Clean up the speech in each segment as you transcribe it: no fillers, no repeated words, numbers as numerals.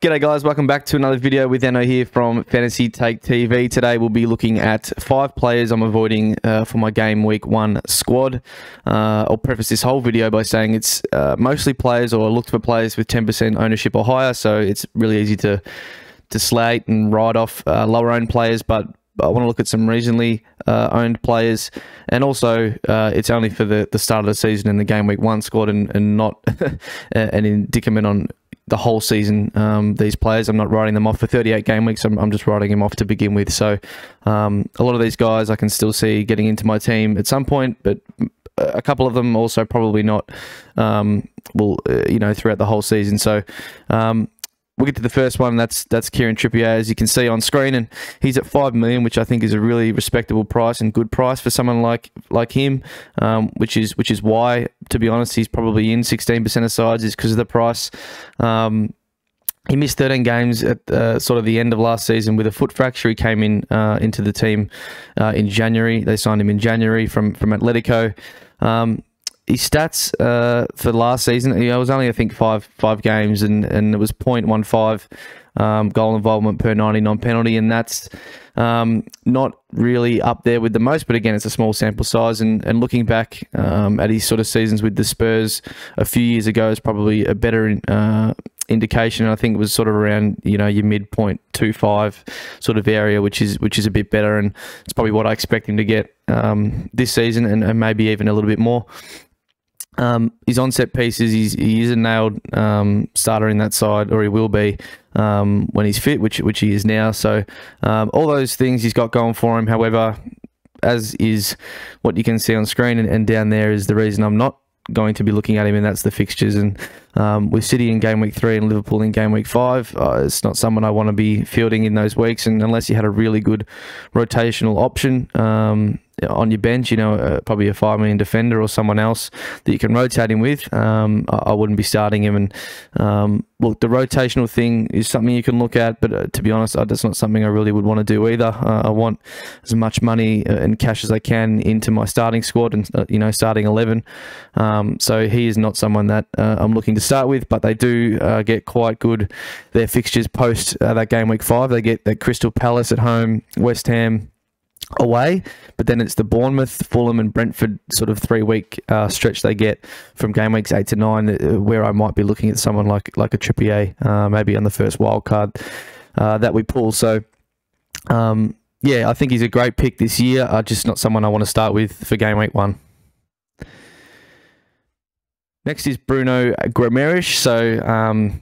G'day guys, welcome back to another video with Enno here from Fantasy Take TV. Today we'll be looking at 5 players I'm avoiding for my game week 1 squad. I'll preface this whole video by saying it's mostly players or looked for players with 10% ownership or higher, so it's really easy to slate and write off lower owned players, but I want to look at some reasonably owned players, and also it's only for the start of the season in the game week 1 squad and not an indicament on the whole season. These players, I'm not writing them off for 38 game weeks. I'm just writing them off to begin with. So a lot of these guys I can still see getting into my team at some point, but a couple of them also probably not. Throughout the whole season. So we'll get to the first one. That's Kieran Trippier, as you can see on screen, and he's at 5 million, which I think is a really respectable price and good price for someone like him. Which is why, to be honest, he's probably in 16% of sides, is because of the price. He missed 13 games at sort of the end of last season with a foot fracture. He came into the team in January. They signed him in January from Atletico. His stats for last season, it was only, I think, five games, and it was 0.15 goal involvement per 90 non-penalty, and that's not really up there with the most, but again, it's a small sample size, and looking back at his sort of seasons with the Spurs a few years ago is probably a better indication. I think it was sort of around, your mid 0.25 sort of area, which is a bit better, and it's probably what I expect him to get this season, and maybe even a little bit more. His on-set pieces, he is a nailed starter in that side, or he will be when he's fit, which he is now. So all those things he's got going for him. However, as is what you can see on screen and down there, is the reason I'm not going to be looking at him, and that's the fixtures. And with City in game week 3 and Liverpool in game week 5, it's not someone I want to be fielding in those weeks, and unless you had a really good rotational option on your bench, probably a 5 million defender or someone else that you can rotate him with, I wouldn't be starting him. And look, the rotational thing is something you can look at, but to be honest, that's not something I really would want to do either. I want as much money and cash as I can into my starting squad and starting 11. So he is not someone that I'm looking to start with, but they do get quite good, their fixtures post that game week 5. They get that Crystal Palace at home, West Ham away, but then it's the Bournemouth, Fulham and Brentford sort of 3-week stretch they get from game weeks 8 to 9, where I might be looking at someone like a Trippier, maybe on the first wild card that we pull. So yeah, I think he's a great pick this year, just not someone I want to start with for game week 1. Next is Bruno Guimaraes. So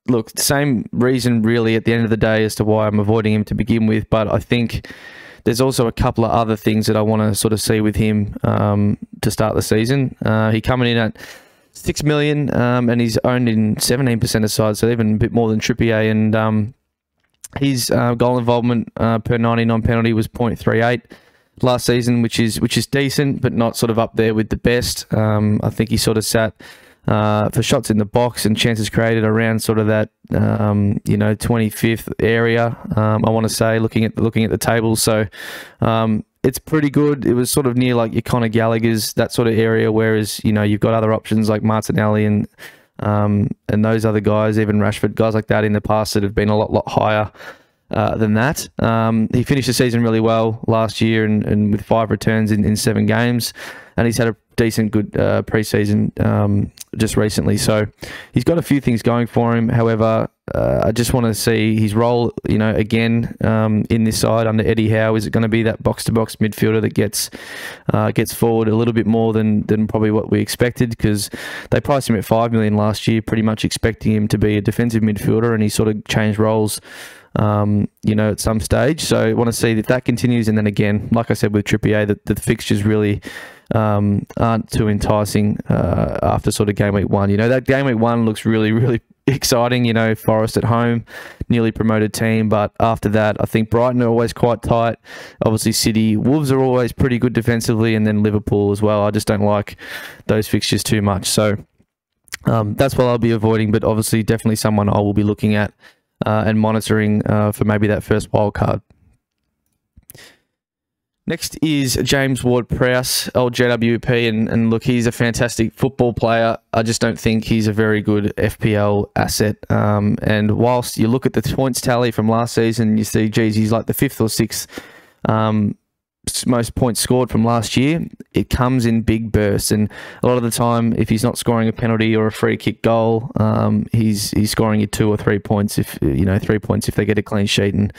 look, same reason really at the end of the day as to why I'm avoiding him to begin with, but I think there's also a couple of other things that I want to sort of see with him to start the season. He coming in at 6 million, and he's owned in 17% of sides, so even a bit more than Trippier. And his goal involvement per 90 non-penalty was 0.38 last season, which is decent, but not sort of up there with the best. I think he sort of sat for shots in the box and chances created around sort of that 25th area, I want to say, looking at the table. So it's pretty good. It was sort of near like your Conor Gallagher's, that sort of area, whereas you've got other options like Martinelli and those other guys, even Rashford, guys like that in the past that have been a lot higher than that. He finished the season really well last year and with 5 returns in 7 games, and he's had a decent good pre-season just recently. So he's got a few things going for him. However, I just want to see his role, again in this side under Eddie Howe. Is it going to be that box-to-box midfielder that gets forward a little bit more than probably what we expected? Because they priced him at 5 million last year, pretty much expecting him to be a defensive midfielder, and he sort of changed roles at some stage. So I want to see if that continues, and then again, like I said with Trippier, that the fixtures really aren't too enticing after sort of game week 1. That game week 1 looks really exciting. Forest at home, nearly promoted team, but after that, I think Brighton are always quite tight. Obviously, City, Wolves are always pretty good defensively, and then Liverpool as well. I just don't like those fixtures too much. So that's what I'll be avoiding, but obviously, definitely someone I will be looking at and monitoring for maybe that first wild card. Next is James Ward-Prowse, old JWP, and look, he's a fantastic football player. I just don't think he's a very good FPL asset. And whilst you look at the points tally from last season, you see, geez, he's like the 5th or 6th most points scored from last year. It comes in big bursts, and a lot of the time, if he's not scoring a penalty or a free kick goal, he's scoring you 2 or 3 points. If 3 points if they get a clean sheet, and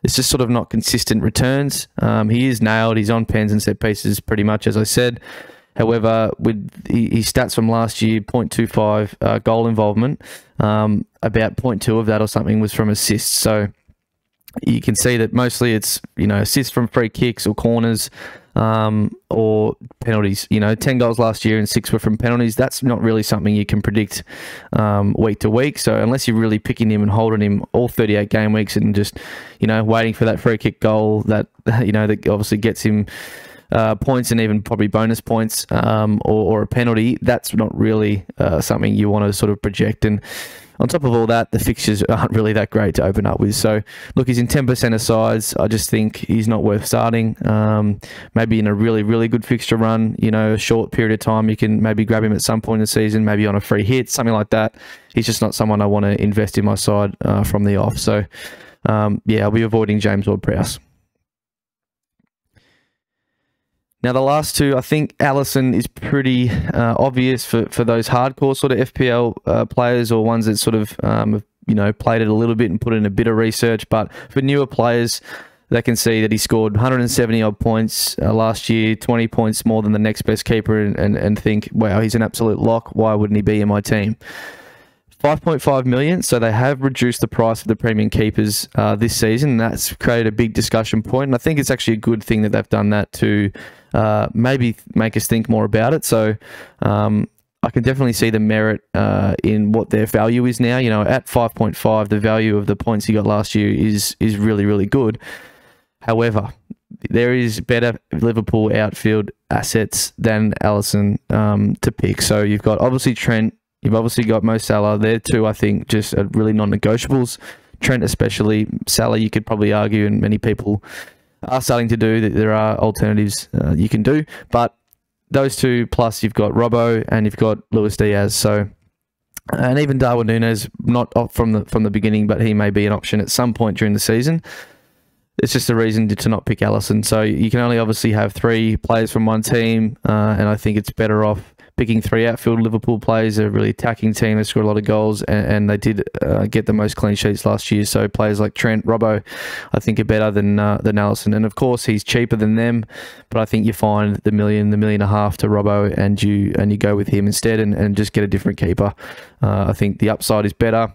it's just sort of not consistent returns. He is nailed. He's on pens and set pieces pretty much, as I said. However, with his stats from last year, 0.25 goal involvement, about 0.2 of that or something was from assists. So you can see that mostly it's, assists from free kicks or corners or penalties. 10 goals last year and 6 were from penalties. That's not really something you can predict week to week. So unless you're really picking him and holding him all 38 game weeks and just, waiting for that free kick goal that, that obviously gets him points and even probably bonus points or a penalty, that's not really something you want to sort of project. And on top of all that, the fixtures aren't really that great to open up with. So, look, he's in 10% of sides. I just think he's not worth starting. Maybe in a really, really good fixture run, a short period of time, you can maybe grab him at some point in the season, maybe on a free hit, something like that. He's just not someone I want to invest in my side from the off. So, yeah, I'll be avoiding James Ward-Prowse. Now, the last two, I think Alisson is pretty obvious for those hardcore sort of FPL players, or ones that sort of, played it a little bit and put in a bit of research. But for newer players, they can see that he scored 170-odd points last year, 20 points more than the next best keeper, and think, wow, he's an absolute lock. Why wouldn't he be in my team? 5.5 million, so they have reduced the price of the premium keepers this season. That's created a big discussion point, and I think it's actually a good thing that they've done that to maybe make us think more about it. So I can definitely see the merit in what their value is now. At 5.5, the value of the points he got last year is really, really good. However, there is better Liverpool outfield assets than Alisson to pick. So you've got obviously Trent. You've obviously got Mo Salah. They're two, I think, just are really non-negotiables. Trent especially. Salah, you could probably argue, and many people are starting to do, that there are alternatives you can do. But those two, plus you've got Robbo and you've got Luis Diaz. So, and even Darwin Núñez, not from the beginning, but he may be an option at some point during the season. It's just a reason to not pick Alisson. So you can only obviously have 3 players from one team, and I think it's better off picking 3 outfield Liverpool players. They're a really attacking team. They scored a lot of goals, and they did get the most clean sheets last year. So players like Trent, Robbo, I think are better than Alisson. And of course, he's cheaper than them, but I think you find the million and a half to Robbo, and you go with him instead, and just get a different keeper. I think the upside is better.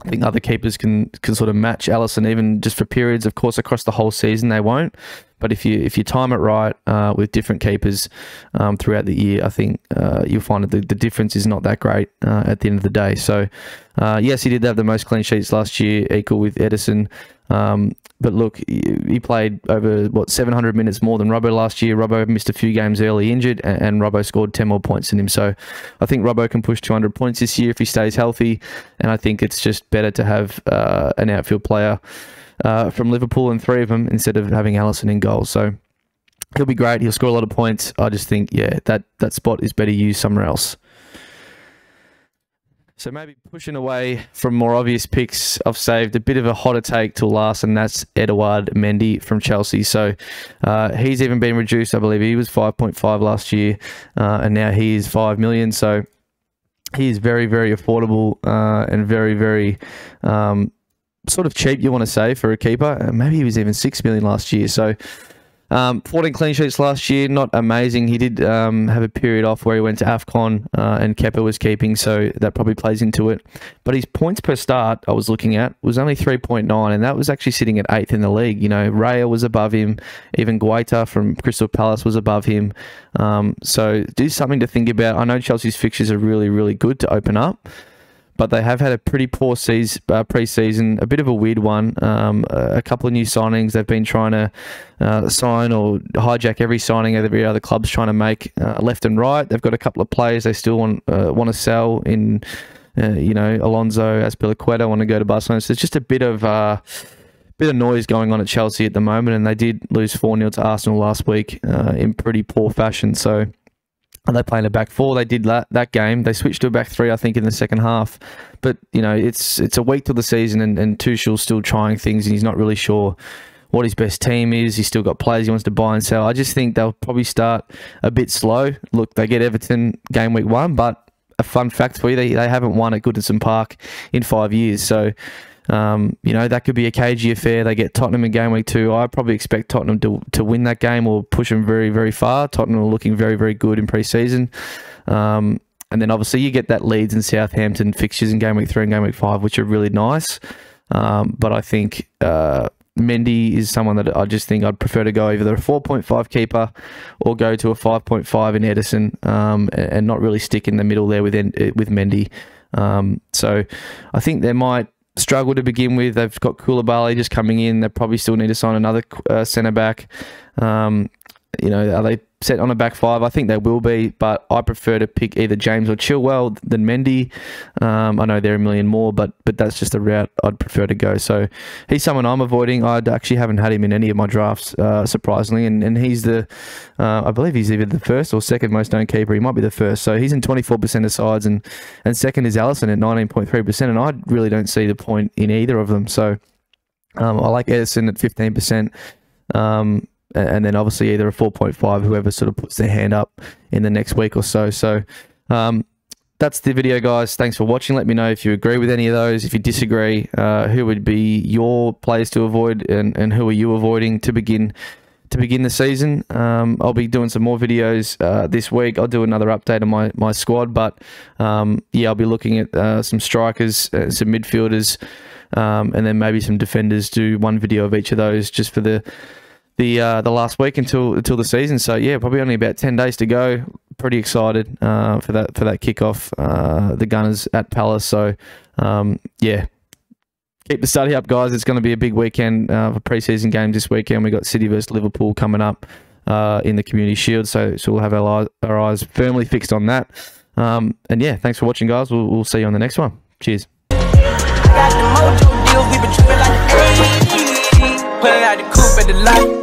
I think other keepers can sort of match Alisson, even just for periods. Of course, across the whole season they won't. But if you time it right with different keepers throughout the year, I think you'll find that the difference is not that great at the end of the day. So, yes, he did have the most clean sheets last year, equal with Edison. But look, he played over, 700 minutes more than Robbo last year. Robbo missed a few games early injured, and Robbo scored 10 more points than him. So I think Robbo can push 200 points this year if he stays healthy. And I think it's just better to have an outfield player from Liverpool, and 3 of them, instead of having Alisson in goal. So he'll be great. He'll score a lot of points. I just think, yeah, that spot is better used somewhere else. So maybe pushing away from more obvious picks, I've saved a bit of a hotter take till last, and that's Edouard Mendy from Chelsea. So he's even been reduced. I believe he was 5.5 last year, and now he is 5 million. So he is very, very affordable and very, very sort of cheap, you want to say, for a keeper. Maybe he was even 6 million last year. So 14 clean sheets last year, not amazing. He did have a period off where he went to AFCON and Kepa was keeping, so that probably plays into it. But his points per start, I was looking at, was only 3.9, and that was actually sitting at 8th in the league. Raya was above him. Even Guaita from Crystal Palace was above him. So do something to think about. I know Chelsea's fixtures are really, really good to open up, but they have had a pretty poor pre-season, a bit of a weird one. A couple of new signings. They've been trying to sign or hijack every signing every other club's trying to make left and right. They've got a couple of players they still want to sell in, Alonso, Azpilicueta want to go to Barcelona. So it's just a bit of bit of noise going on at Chelsea at the moment, and they did lose 4-0 to Arsenal last week in pretty poor fashion. So they playing a back four. They did that game. They switched to a back three, I think, in the second half. But, you know, it's a week till the season, and Tuchel's still trying things, and he's not really sure what his best team is. He's still got players he wants to buy and sell. I just think they'll probably start a bit slow. Look, they get Everton game week 1, but a fun fact for you, they haven't won at Goodison Park in 5 years. So, you know, that could be a cagey affair. They get Tottenham in game week 2. I probably expect Tottenham to win that game or push them very, very far. Tottenham are looking very, very good in pre-season. And then obviously you get that Leeds and Southampton fixtures in game week 3 and game week 5, which are really nice. But I think Mendy is someone that I just think I'd prefer to go either a 4.5 keeper or go to a 5.5 in Alisson, and not really stick in the middle there with Mendy. So I think they might struggle to begin with. They've got Koulibaly just coming in. They probably still need to sign another centre back. You know, are they set on a back five? I think they will be, but I prefer to pick either James or Chilwell than Mendy. I know they're a million more, but that's just the route I'd prefer to go. So he's someone I'm avoiding. I actually haven't had him in any of my drafts, surprisingly, and he's I believe he's either the first or second most owned keeper. He might be the first. So he's in 24% of sides, and second is Alisson at 19.3%, and I really don't see the point in either of them. So I like Edison at 15%. And then obviously either a 4.5, whoever sort of puts their hand up in the next week or so. So that's the video, guys. Thanks for watching. Let me know if you agree with any of those. If you disagree, who would be your players to avoid, and who are you avoiding to begin the season? I'll be doing some more videos this week. I'll do another update on my squad, but yeah, I'll be looking at some strikers, some midfielders, and then maybe some defenders. Do one video of each of those just for the last week until the season. So yeah, probably only about 10 days to go. Pretty excited for that kickoff. The Gunners at Palace. So yeah, keep the study up, guys. It's going to be a big weekend for pre-season games this weekend. We got City versus Liverpool coming up in the Community Shield. So we'll have our eyes firmly fixed on that. And yeah, thanks for watching, guys. We'll see you on the next one. Cheers. Got the mojo deals, we been tripping like the 80s. Pulling out the coupe at the light.